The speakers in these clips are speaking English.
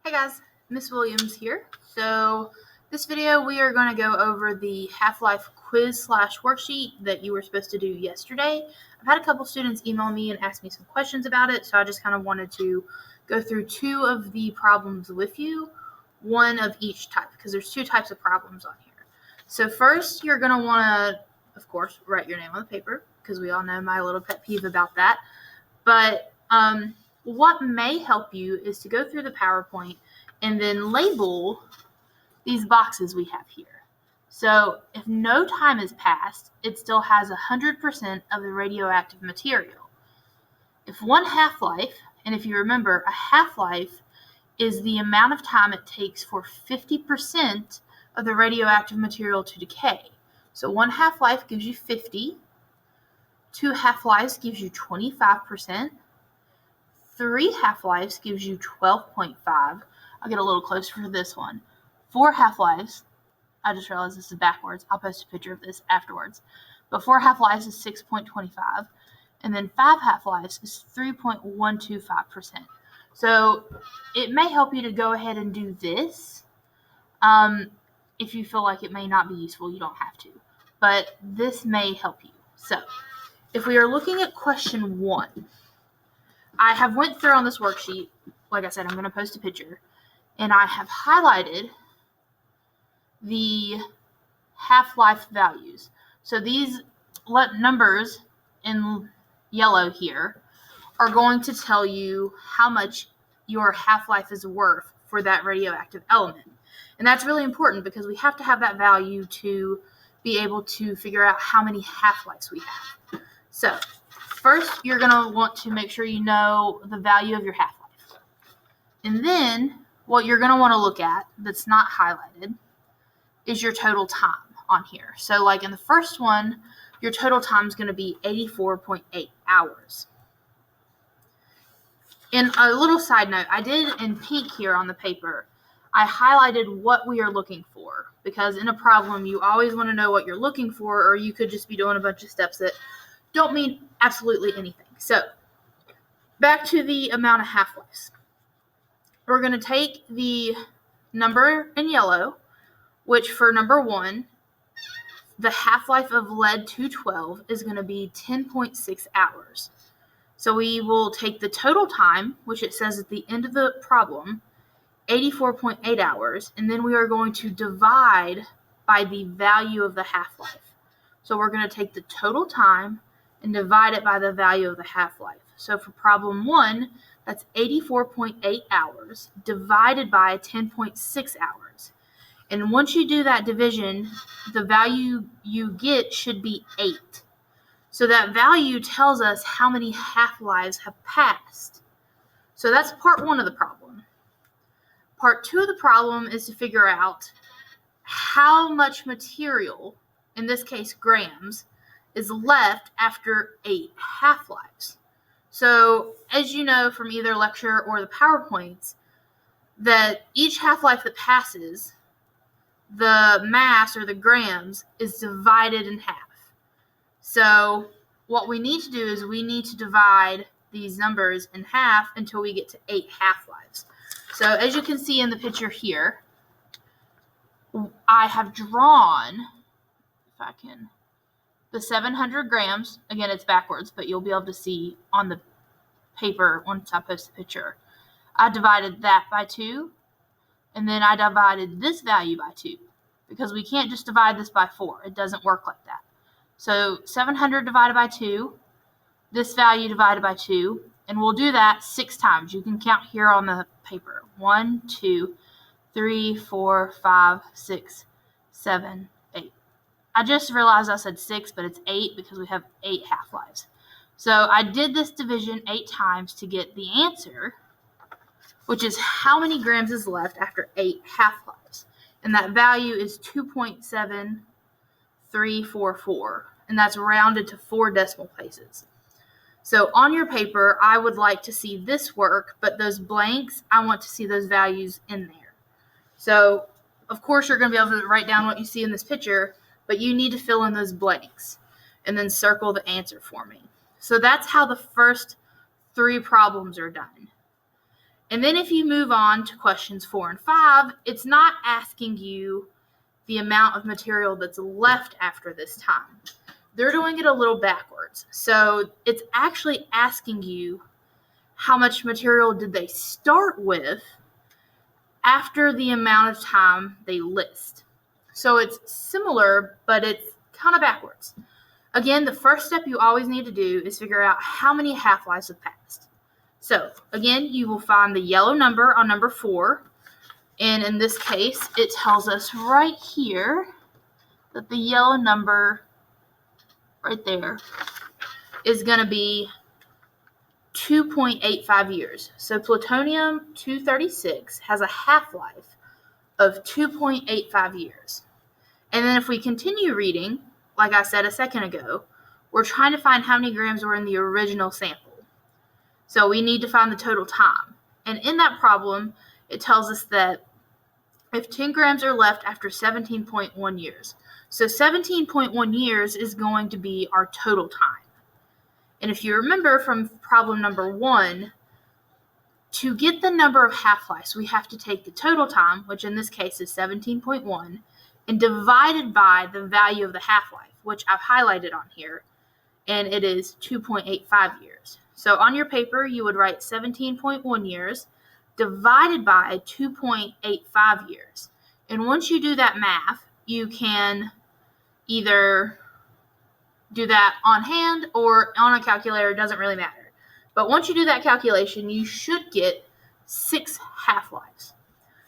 Hey guys, Miss Williams here. So this video we are going to go over the Half-Life quiz/worksheet that you were supposed to do yesterday. I've had a couple students email me and ask me some questions about it, so I just kind of wanted to go through two of the problems with you, one of each type, because there's two types of problems on here. So first you're going to want to, of course, write your name on the paper, because we all know my little pet peeve about that. But what may help you is to go through the PowerPoint and then label these boxes we have here. So if no time has passed, it still has 100% of the radioactive material. If one half-life, and if you remember, a half-life is the amount of time it takes for 50% of the radioactive material to decay. So one half-life gives you 50, two half-lives gives you 25%, 3 half-lives gives you 12.5. I'll get a little closer for this one. 4 half-lives, I just realized this is backwards. I'll post a picture of this afterwards. But 4 half-lives is 6.25. And then 5 half-lives is 3.125%. So it may help you to go ahead and do this. If you feel like it may not be useful, you don't have to. But this may help you. So if we are looking at question 1, I have went through on this worksheet, like I said, I'm going to post a picture, and I have highlighted the half-life values. So these numbers in yellow here are going to tell you how much your half-life is worth for that radioactive element. And that's really important because we have to have that value to be able to figure out how many half-lives we have. So first, you're going to want to make sure you know the value of your half-life. And then what you're going to want to look at that's not highlighted is your total time on here. So like in the first one, your total time is going to be 84.8 hours. And a little side note, I did in pink here on the paper, I highlighted what we are looking for, because in a problem, you always want to know what you're looking for, or you could just be doing a bunch of steps that don't mean absolutely anything. So back to the amount of half-lives. We're going to take the number in yellow, which for number 1, the half-life of lead-212 is going to be 10.6 hours. So we will take the total time, which it says at the end of the problem, 84.8 hours, and then we are going to divide by the value of the half-life. So we're going to take the total time and divide it by the value of the half-life. So for problem 1, that's 84.8 hours divided by 10.6 hours. And once you do that division, the value you get should be 8. So that value tells us how many half-lives have passed. So that's part 1 of the problem. Part 2 of the problem is to figure out how much material, in this case grams, is left after 8 half-lives. So as you know from either lecture or the PowerPoints, that each half-life that passes, the mass or the grams is divided in half. So what we need to do is we need to divide these numbers in half until we get to 8 half-lives. So as you can see in the picture here, I have drawn, if I can, the 700 grams. Again, it's backwards, but you'll be able to see on the paper once I post the picture. I divided that by 2, and then I divided this value by 2, because we can't just divide this by 4. It doesn't work like that. So 700 divided by 2, this value divided by 2, and we'll do that 6 times. You can count here on the paper. 1, 2, 3, 4, 5, 6, 7, 8. I just realized I said 6, but it's 8 because we have 8 half-lives. So I did this division 8 times to get the answer, which is how many grams is left after 8 half-lives. And that value is 2.7344, and that's rounded to 4 decimal places. So on your paper, I would like to see this work, but those blanks, I want to see those values in there. So, of course, you're going to be able to write down what you see in this picture, but you need to fill in those blanks and then circle the answer for me. So that's how the first 3 problems are done. And then if you move on to questions 4 and 5, it's not asking you the amount of material that's left after this time. They're doing it a little backwards. So it's actually asking you how much material did they start with after the amount of time they list. So it's similar, but it's kind of backwards. Again, the first step you always need to do is figure out how many half-lives have passed. So again, you will find the yellow number on number 4. And in this case, it tells us right here that the yellow number right there is going to be 2.85 years. So plutonium-236 has a half-life of 2.85 years. And then if we continue reading, like I said a second ago, we're trying to find how many grams were in the original sample. So we need to find the total time. And in that problem, it tells us that if 10 grams are left after 17.1 years. So 17.1 years is going to be our total time. And if you remember from problem number 1, to get the number of half-lives, we have to take the total time, which in this case is 17.1, and divide it by the value of the half-life, which I've highlighted on here, and it is 2.85 years. So on your paper, you would write 17.1 years divided by 2.85 years. And once you do that math, you can either do that on hand or on a calculator. It doesn't really matter. But once you do that calculation, you should get 6 half-lives.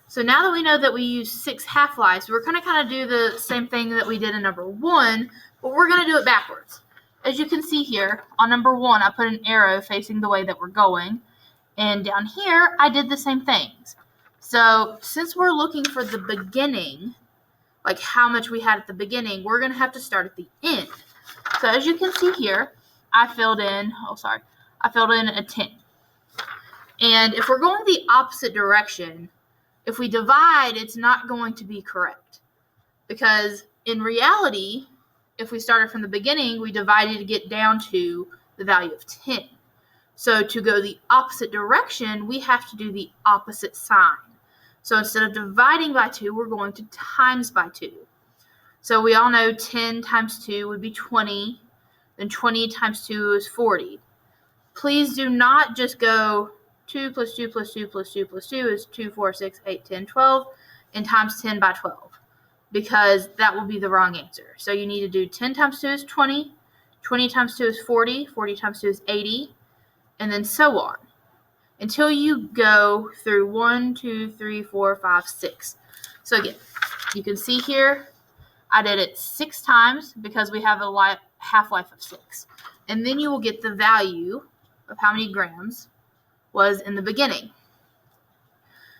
So now that we know that we use 6 half-lives, we're going to kind of do the same thing that we did in number 1, but we're going to do it backwards. As you can see here, on number 1, I put an arrow facing the way that we're going. And down here, I did the same things. So since we're looking for the beginning, like how much we had at the beginning, we're going to have to start at the end. So as you can see here, I filled in a 10. And if we're going the opposite direction, if we divide, it's not going to be correct. Because in reality, if we started from the beginning, we divided to get down to the value of 10. So to go the opposite direction, we have to do the opposite sign. So instead of dividing by 2, we're going to times by 2. So we all know 10 times 2 would be 20. Then 20 times 2 is 40. Please do not just go 2 plus 2 plus 2 plus 2 plus 2 is 2, 4, 6, 8, 10, 12, and times 10 by 12, because that will be the wrong answer. So you need to do 10 times 2 is 20, 20 times 2 is 40, 40 times 2 is 80, and then so on, until you go through 1, 2, 3, 4, 5, 6. So again, you can see here, I did it 6 times because we have a half-life of 6. And then you will get the value of how many grams was in the beginning.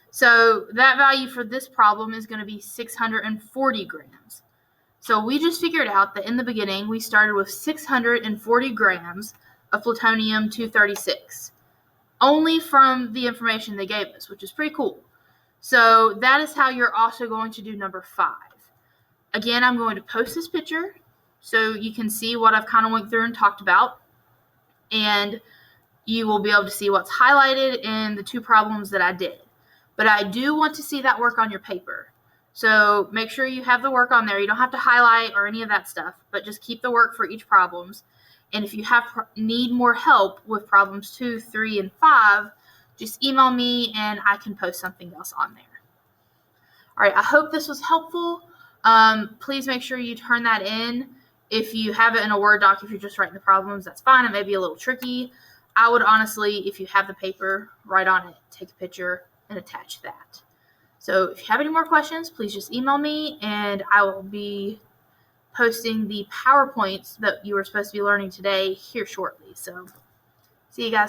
So that value for this problem is going to be 640 grams. So we just figured out that in the beginning, we started with 640 grams of plutonium-236, only from the information they gave us, which is pretty cool. So that is how you're also going to do number 5. Again, I'm going to post this picture so you can see what I've kind of went through and talked about, and you will be able to see what's highlighted in the 2 problems that I did. But I do want to see that work on your paper. So make sure you have the work on there. You don't have to highlight or any of that stuff, but just keep the work for each problems. And if you need more help with problems 2, 3, and 5, just email me and I can post something else on there. All right, I hope this was helpful. Please make sure you turn that in. If you have it in a Word doc, if you're just writing the problems, that's fine. It may be a little tricky. I would honestly, if you have the paper, write on it, take a picture, and attach that. So if you have any more questions, please just email me, and I will be posting the PowerPoints that you were supposed to be learning today here shortly. So see you guys.